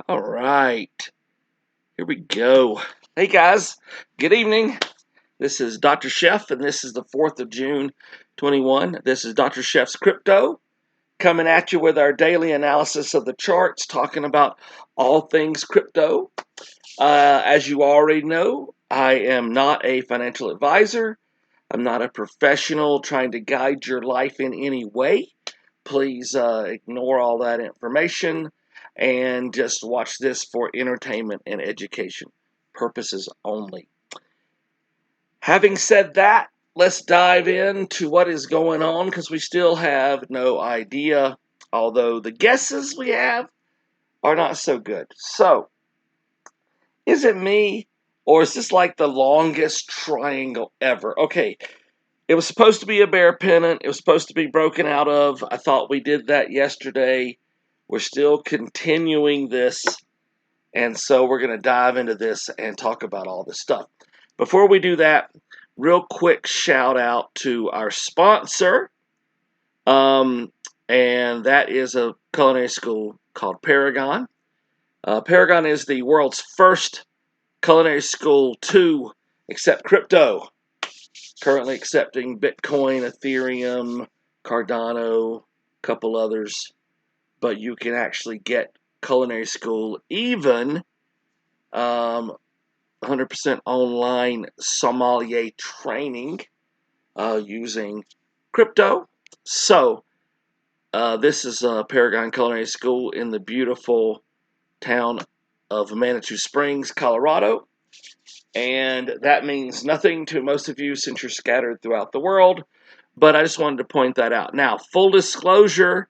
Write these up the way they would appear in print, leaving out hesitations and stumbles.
All right, here we go. Hey guys, good evening. This is Dr. Chef, and this is the 4th of June, 21. This is Dr. Chef's Crypto coming at you with our daily analysis of the charts, talking about all things crypto. As you already know, I am not a financial advisor. I'm not a professional trying to guide your life in any way. Please ignore all that information and just watch this for entertainment and education purposes only. Having said that, let's dive into what is going on because we still have no idea, although the guesses we have are not so good. So, is it me or is this like the longest triangle ever? Okay, it was supposed to be a bear pennant. It was supposed to be broken out of. I thought we did that yesterday. We're still continuing this. And so we're going to dive into this and talk about all this stuff. Before we do that, real quick shout out to our sponsor. And that is a culinary school called Paragon. Paragon is the world's first culinary school to accept crypto. Currently accepting Bitcoin, Ethereum, Cardano, a couple others. But you can actually get culinary school even 100% online sommelier training using crypto. So, this is Paragon Culinary School in the beautiful town of Manitou Springs, Colorado. And that means nothing to most of you since you're scattered throughout the world. But I just wanted to point that out. Now, full disclosure,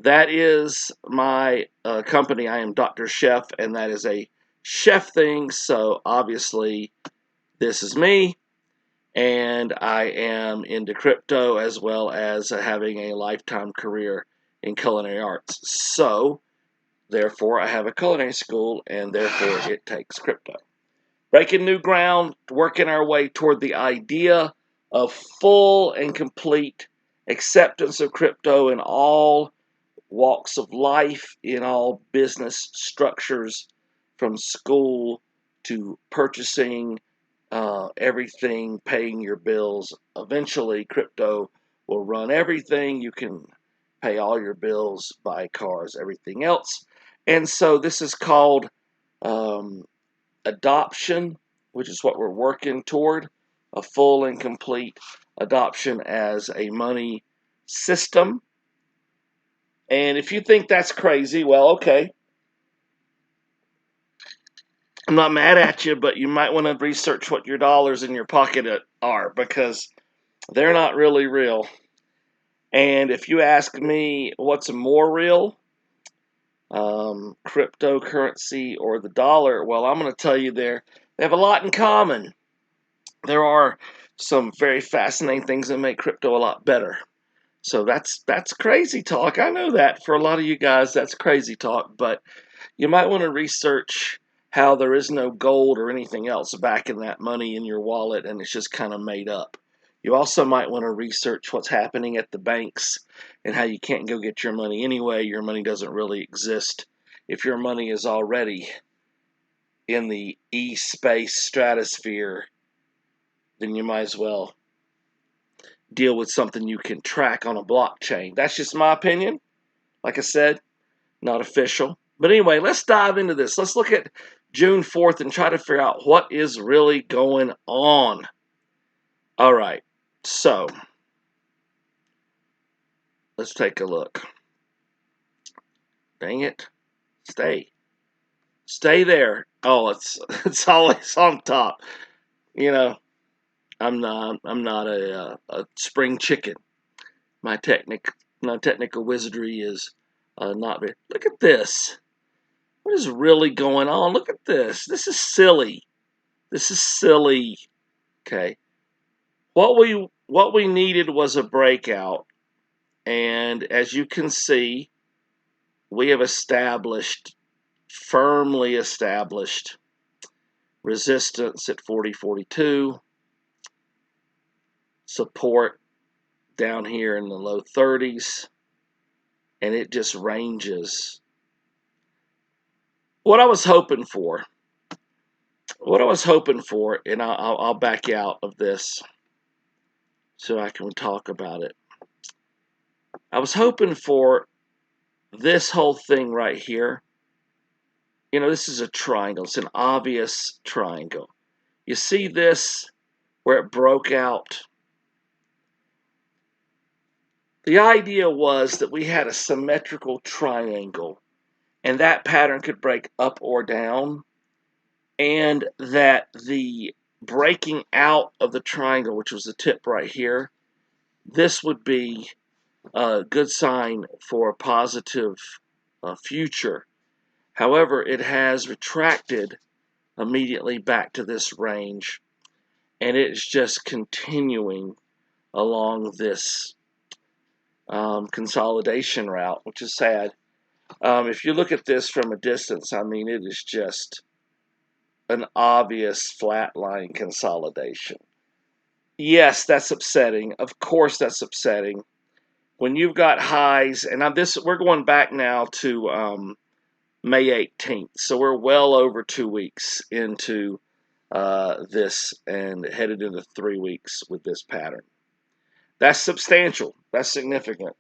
that is my company. I am Dr. Chef, and that is a chef thing. So obviously, this is me, and I am into crypto as well as having a lifetime career in culinary arts. So, therefore, I have a culinary school, and therefore, it takes crypto. Breaking new ground, working our way toward the idea of full and complete acceptance of crypto in all walks of life, in all business structures, from school to purchasing, everything, paying your bills. Eventually, crypto will run everything. You can pay all your bills, buy cars, everything else. And so this is called um, adoption, which is what we're working toward, a full and complete adoption as a money system. And if you think that's crazy, well, okay. I'm not mad at you, but you might want to research what your dollars in your pocket are because they're not really real. And if you ask me what's more real, cryptocurrency or the dollar, well, I'm going to tell you they have a lot in common. There are some very fascinating things that make crypto a lot better. So that's crazy talk. I know that for a lot of you guys, that's crazy talk, but you might want to research how there is no gold or anything else backing that money in your wallet and it's just kind of made up. You also might want to research what's happening at the banks and how you can't go get your money anyway. Your money doesn't really exist if your money is already in the e-space stratosphere. Then you might as well deal with something you can track on a blockchain. That's just my opinion. Like I said, not official. But anyway, let's dive into this. Let's look at June 4th and try to figure out what is really going on. All right, so let's take a look. Dang it. Stay there. Oh, it's always on top. You know, I'm not a spring chicken. My technical wizardry is not very. Look at this. What is really going on? Look at this. This is silly. This is silly. Okay. What we needed was a breakout, and as you can see, we have firmly established resistance at 40.42, support down here in the low 30s, and it just ranges what I was hoping for, and I'll back out of this so I can talk about it. I was hoping for this whole thing right here. You know, this is a triangle. It's an obvious triangle. You see this where it broke out? The idea was that we had a symmetrical triangle, and that pattern could break up or down, and that the breaking out of the triangle, which was the tip right here, this would be a good sign for a positive future. However, it has retracted immediately back to this range, and it's just continuing along this consolidation route, which is sad. If you look at this from a distance, I mean, it is just an obvious flatline consolidation. Yes, that's upsetting. Of course, that's upsetting. When you've got highs, and we're going back now to May 18th, so we're well over 2 weeks into this and headed into 3 weeks with this pattern. That's substantial. That's significant.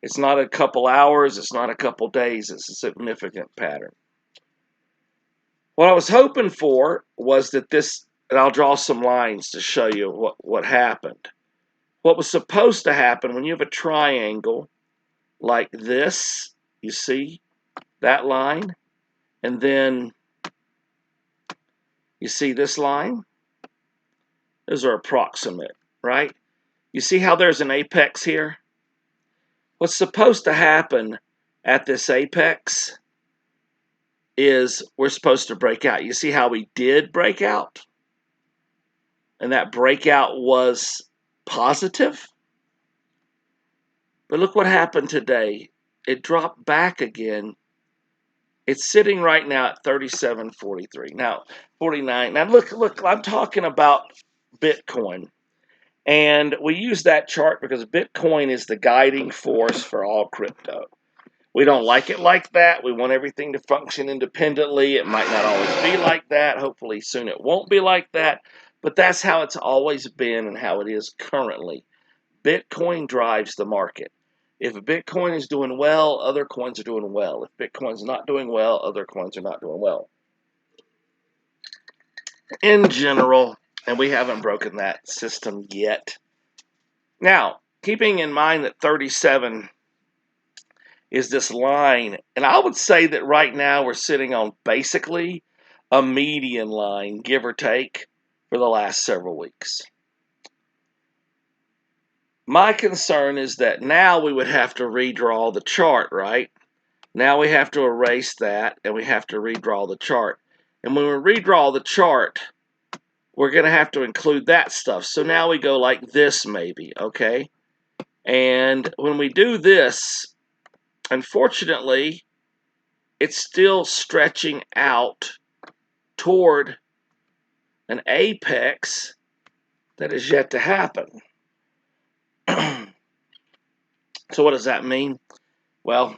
It's not a couple hours. It's not a couple days. It's a significant pattern. What I was hoping for was that this, and I'll draw some lines to show you what happened. What was supposed to happen when you have a triangle like this, you see that line, and then you see this line? Those are approximate, right? You see how there's an apex here? What's supposed to happen at this apex is we're supposed to break out. You see how we did break out? And that breakout was positive? But look what happened today. It dropped back again. It's sitting right now at 37.43. Now, 49. Now look, I'm talking about Bitcoin. And we use that chart because Bitcoin is the guiding force for all crypto. We don't like it like that. We want everything to function independently. It might not always be like that. Hopefully soon it won't be like that. But that's how it's always been and how it is currently. Bitcoin drives the market. If Bitcoin is doing well, other coins are doing well. If Bitcoin's not doing well, other coins are not doing well. In general, and we haven't broken that system yet. Now, keeping in mind that 37 is this line, and I would say that right now we're sitting on basically a median line, give or take, for the last several weeks. My concern is that now we would have to redraw the chart, right? Now we have to erase that, and we have to redraw the chart. And when we redraw the chart, we're going to have to include that stuff. So now we go like this maybe, okay? And when we do this, unfortunately, it's still stretching out toward an apex that is yet to happen. So what does that mean? Well,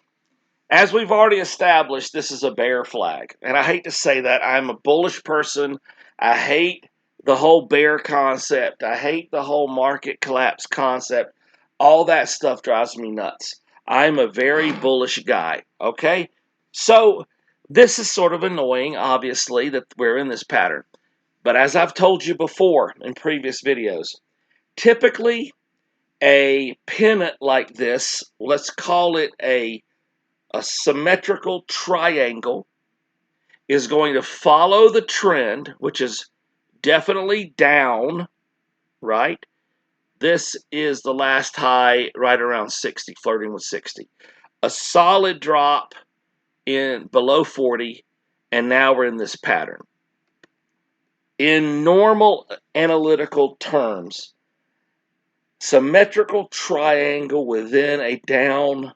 as we've already established, this is a bear flag. And I hate to say that. I'm a bullish person. I hate the whole bear concept. I hate the whole market collapse concept. All that stuff drives me nuts. I'm a very bullish guy, okay? So this is sort of annoying, obviously, that we're in this pattern. But as I've told you before in previous videos, typically a pennant like this, let's call it a symmetrical triangle, is going to follow the trend, which is definitely down, right? This is the last high right around 60, flirting with 60. A solid drop in below 40, and now we're in this pattern. In normal analytical terms, symmetrical triangle within a down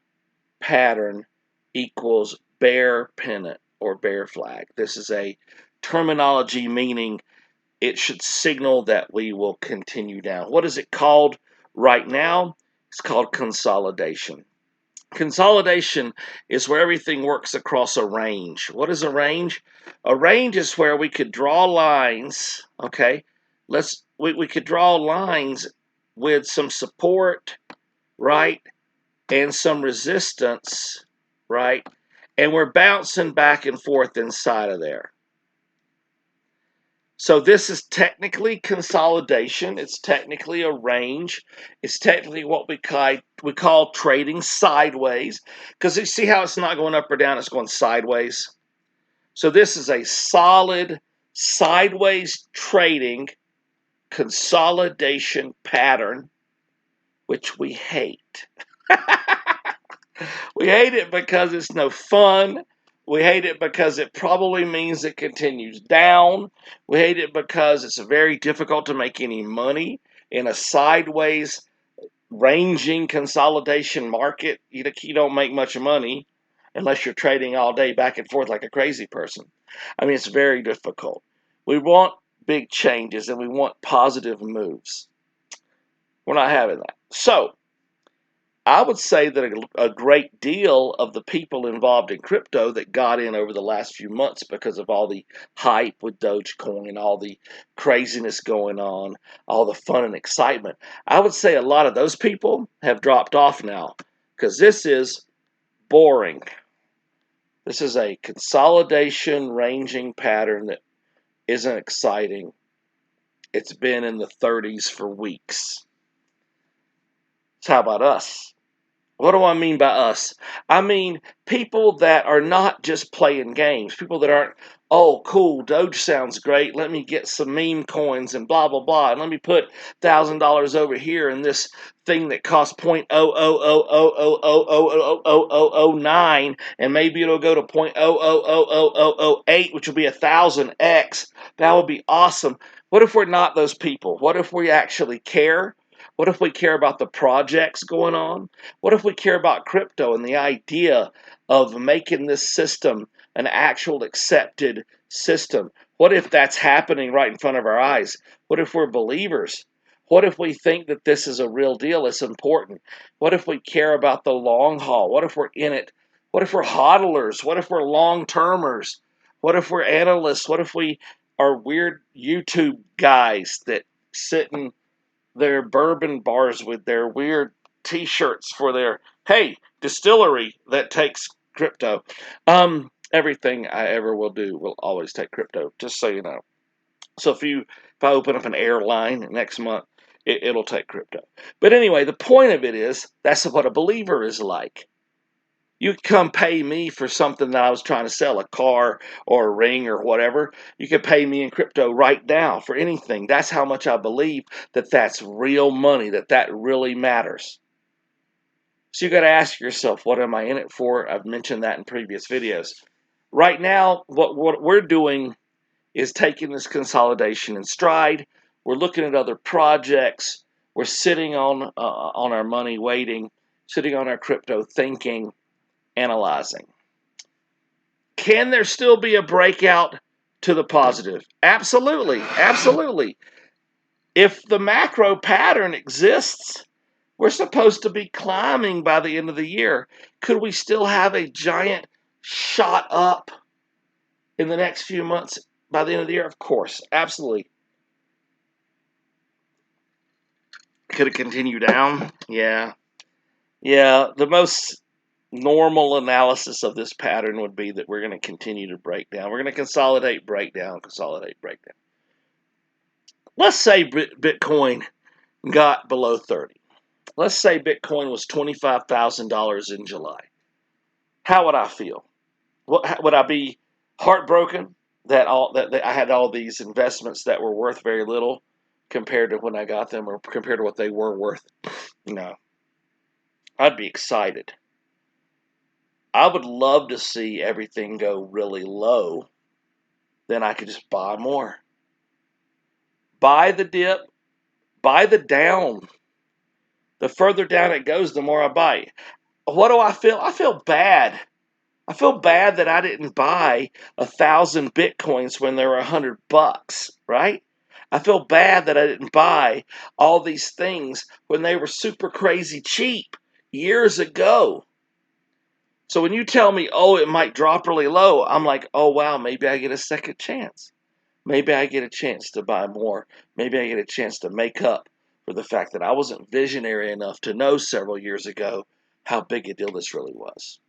pattern equals bear pennant or bear flag. This is a terminology meaning it should signal that we will continue down. What is it called right now? It's called consolidation. Consolidation is where everything works across a range. What is a range? A range is where we could draw lines, okay? We could draw lines with some support, right? And some resistance, right? And we're bouncing back and forth inside of there. So this is technically consolidation. It's technically a range. It's technically what we call trading sideways. Because you see how it's not going up or down, it's going sideways. So this is a solid sideways trading consolidation pattern, which we hate. We hate it because it's no fun. We hate it because it probably means it continues down. We hate it because it's very difficult to make any money in a sideways ranging consolidation market. You don't make much money unless you're trading all day back and forth like a crazy person. I mean, it's very difficult. We want big changes and we want positive moves. We're not having that. So, I would say that a great deal of the people involved in crypto that got in over the last few months because of all the hype with Dogecoin, all the craziness going on, all the fun and excitement, I would say a lot of those people have dropped off now because this is boring. This is a consolidation ranging pattern that isn't exciting. It's been in the 30s for weeks. So how about us? What do I mean by us? I mean people that are not just playing games. People that aren't, oh, cool, Doge sounds great. Let me get some meme coins and blah, blah, blah. And let me put $1,000 over here in this thing that costs 0.00000000009, and maybe it'll go to 0.0000008, which will be 1,000x. That would be awesome. What if we're not those people? What if we actually care? What if we care about the projects going on? What if we care about crypto and the idea of making this system an actual accepted system? What if that's happening right in front of our eyes? What if we're believers? What if we think that this is a real deal? It's important. What if we care about the long haul? What if we're in it? What if we're hodlers? What if we're long termers? What if we're analysts? What if we are weird YouTube guys that sit in their bourbon bars with their weird t-shirts for their, hey, distillery that takes crypto? Everything I ever will do will always take crypto, just so you know. So if I open up an airline next month, it'll take crypto. But anyway, the point of it is that's what a believer is like. You could come pay me for something that I was trying to sell, a car or a ring or whatever. You could pay me in crypto right now for anything. That's how much I believe that that's real money, that really matters. So you got to ask yourself, what am I in it for? I've mentioned that in previous videos. Right now, what we're doing is taking this consolidation in stride. We're looking at other projects. We're sitting on our money waiting, sitting on our crypto thinking, analyzing. Can there still be a breakout to the positive? Absolutely. Absolutely. If the macro pattern exists, we're supposed to be climbing by the end of the year. Could we still have a giant shot up in the next few months by the end of the year? Of course. Absolutely. Could it continue down? Yeah. Yeah. The most normal analysis of this pattern would be that we're going to continue to break down. We're going to consolidate, break down, consolidate, break down. Let's say Bitcoin got below 30. Let's say Bitcoin was $25,000 in July. How would I feel? Would I be heartbroken that I had all these investments that were worth very little compared to when I got them, or compared to what they were worth? No. I'd be excited. I would love to see everything go really low. Then I could just buy more. Buy the dip, buy the down. The further down it goes, the more I buy. What do I feel? I feel bad. I feel bad that I didn't buy 1,000 Bitcoins when they were $100, right? I feel bad that I didn't buy all these things when they were super crazy cheap years ago. So when you tell me, oh, it might drop really low, I'm like, oh, wow, maybe I get a second chance. Maybe I get a chance to buy more. Maybe I get a chance to make up for the fact that I wasn't visionary enough to know several years ago how big a deal this really was.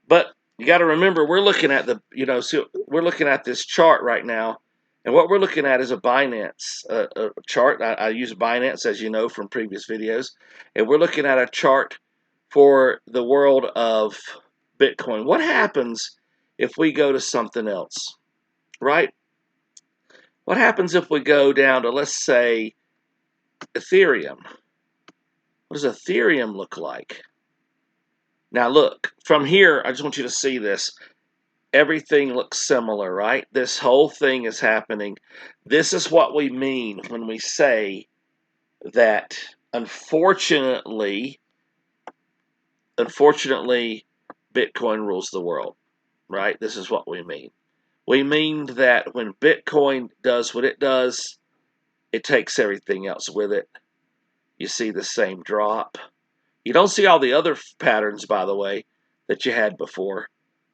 But you got to remember, we're looking at we're looking at this chart right now, and what we're looking at is a Binance a chart. I use Binance, as you know from previous videos, and we're looking at a chart for the world of Bitcoin. What happens if we go to something else, right? What happens if we go down to, let's say, Ethereum? What does Ethereum look like? Now look, from here, I just want you to see this. Everything looks similar, right? This whole thing is happening. This is what we mean when we say that unfortunately, Bitcoin rules the world, right? This is what we mean. We mean that when Bitcoin does what it does, it takes everything else with it. You see the same drop. You don't see all the other patterns, by the way, that you had before.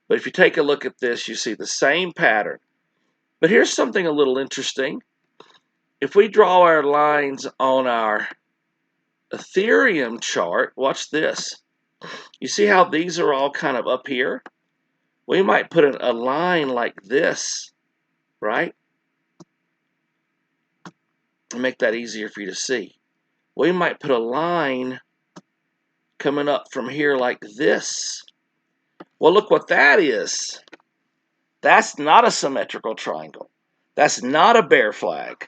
But if you take a look at this, you see the same pattern. But here's something a little interesting. If we draw our lines on our Ethereum chart, watch this. You see how these are all kind of up here? We might put a line like this, right? And make that easier for you to see. We might put a line coming up from here like this. Well, look what that is. That's not a symmetrical triangle. That's not a bear flag.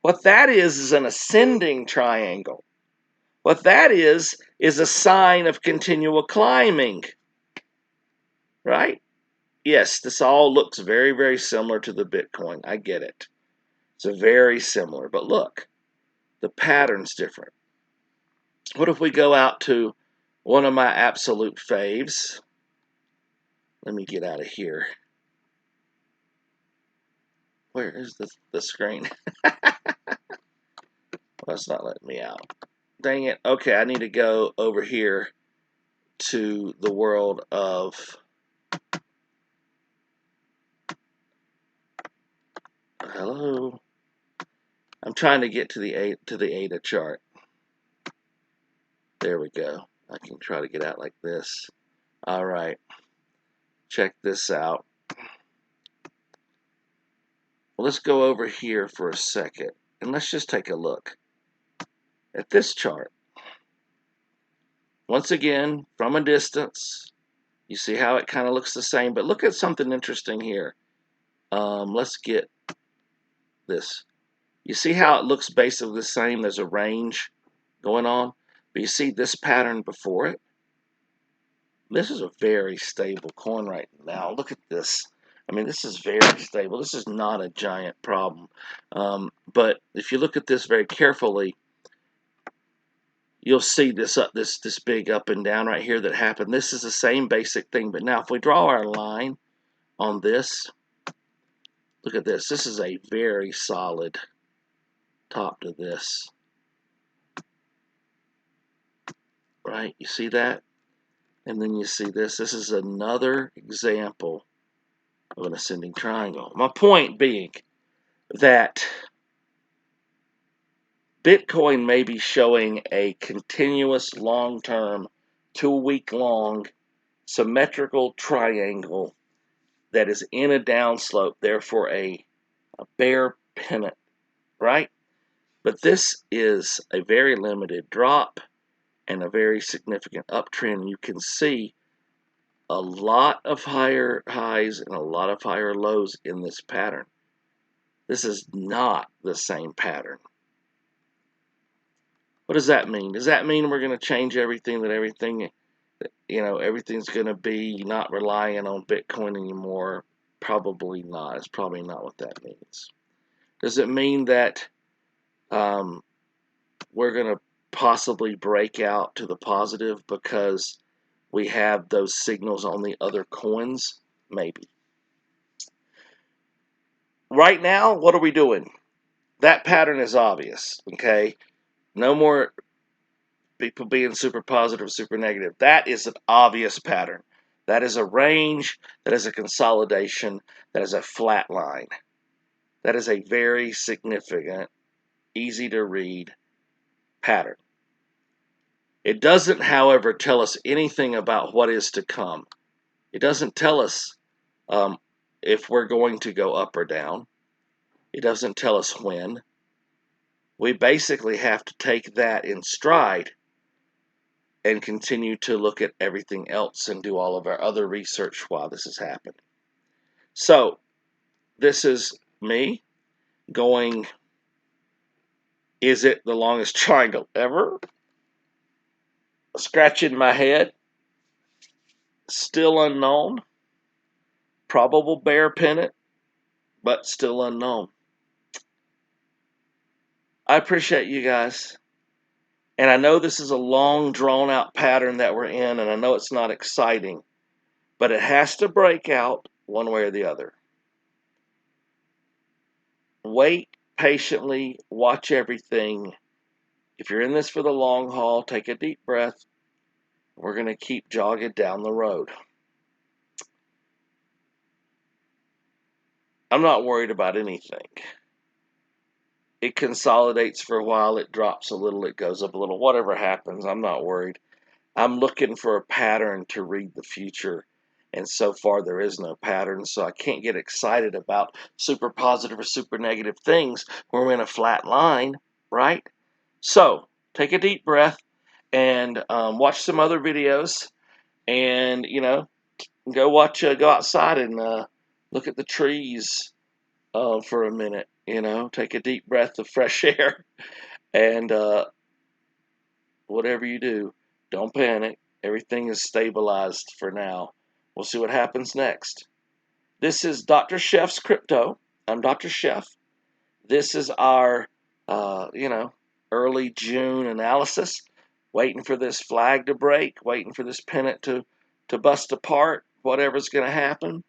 What that is an ascending triangle. What that is a sign of continual climbing. Right? Yes, this all looks very, very similar to the Bitcoin. I get it. It's very similar. But look, the pattern's different. What if we go out to one of my absolute faves? Let me get out of here. Where is the screen? Well, it's not letting me out. Dang it. Okay, I need to go over here to the world of... Hello? I'm trying to get to the ADA chart. There we go. I can try to get out like this. All right. Check this out. Well, let's go over here for a second, and let's just take a look at this chart. Once again, from a distance, you see how it kind of looks the same, but look at something interesting here. Let's get this. You see how it looks basically the same? There's a range going on, but you see this pattern before it? This is a very stable coin right now. Look at this. I mean, this is very stable. This is not a giant problem. But if you look at this very carefully, you'll see this big up and down right here that happened. This is the same basic thing. But now if we draw our line on this, look at this. This is a very solid top to this. Right? You see that? And then you see this. This is another example of an ascending triangle. My point being that Bitcoin may be showing a continuous long-term, 2-week-long symmetrical triangle that is in a downslope, therefore a bear pennant, right? But this is a very limited drop and a very significant uptrend. You can see a lot of higher highs and a lot of higher lows in this pattern. This is not the same pattern. What does that mean? Does that mean we're going to change everything, that everything's going to be not relying on Bitcoin anymore? Probably not. It's probably not what that means. Does it mean that we're going to possibly break out to the positive because we have those signals on the other coins? Maybe. Right now, what are we doing? That pattern is obvious, okay? No more people being super positive, super negative. That is an obvious pattern. That is a range, that is a consolidation, that is a flat line. That is a very significant, easy to read pattern. It doesn't, however, tell us anything about what is to come. It doesn't tell us if we're going to go up or down. It doesn't tell us when. We basically have to take that in stride and continue to look at everything else and do all of our other research while this is happening. So, this is me going, is it the longest triangle ever? Scratching my head. Still unknown. Probable bear pennant, but still unknown. I appreciate you guys. And I know this is a long, drawn-out pattern that we're in, and I know it's not exciting, but it has to break out one way or the other. Wait patiently, watch everything. If you're in this for the long haul, take a deep breath. We're going to keep jogging down the road. I'm not worried about anything. It consolidates for a while, it drops a little, it goes up a little. Whatever happens, I'm not worried. I'm looking for a pattern to read the future. And so far, there is no pattern, so I can't get excited about super positive or super negative things when we're in a flat line, right? So, take a deep breath and watch some other videos, and go outside and look at the trees for a minute. Take a deep breath of fresh air, and whatever you do, don't panic. Everything is stabilized for now. We'll see what happens next. This is Dr. Chef's Crypto. I'm Dr. Chef. This is our, early June analysis. Waiting for this flag to break, waiting for this pennant to bust apart, whatever's going to happen.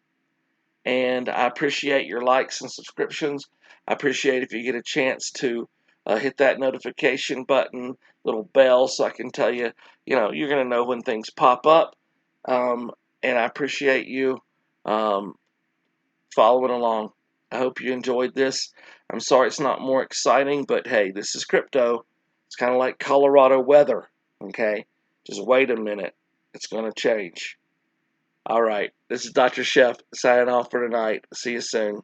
And I appreciate your likes and subscriptions. I appreciate if you get a chance to hit that notification button, little bell, so I can tell you, you're going to know when things pop up. And I appreciate you following along. I hope you enjoyed this. I'm sorry it's not more exciting, but hey, this is crypto. It's kind of like Colorado weather, okay? Just wait a minute. It's going to change. All right, this is Dr. Chef signing off for tonight. See you soon.